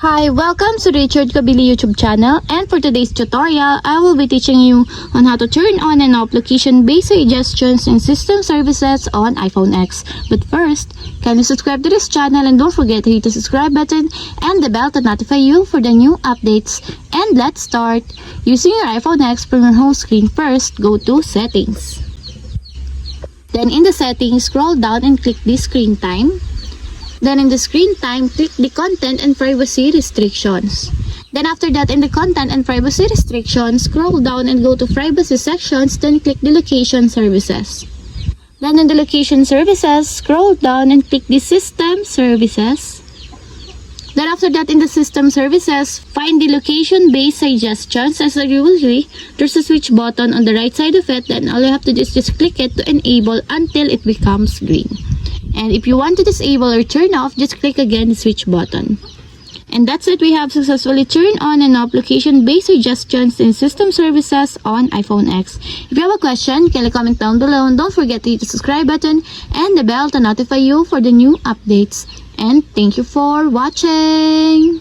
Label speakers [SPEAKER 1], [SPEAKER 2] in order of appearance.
[SPEAKER 1] Hi, welcome to Richard Cabile YouTube channel, and for today's tutorial, I will be teaching you on how to turn on and off location-based suggestions and system services on iPhone X. But first, kindly subscribe to this channel and don't forget to hit the subscribe button and the bell to notify you for the new updates. And let's start. Using your iPhone X from your home screen, first go to Settings. Then in the settings, scroll down and click the Screen Time. Then in the screen time, click the content and privacy restrictions. Then after that, in the content and privacy restrictions, scroll down and go to privacy sections, then click the location services. Then in the location services, scroll down and click the system services. Then after that, in the system services, find the location-based suggestions. As you will see, there's a switch button on the right side of it. Then all you have to do is just click it to enable until it becomes green. And if you want to disable or turn off, just click again the switch button. And that's it. We have successfully turned on and off location-based suggestions and system services on iPhone X. If you have a question, kindly comment down below, and don't forget to hit the subscribe button and the bell to notify you for the new updates. And thank you for watching.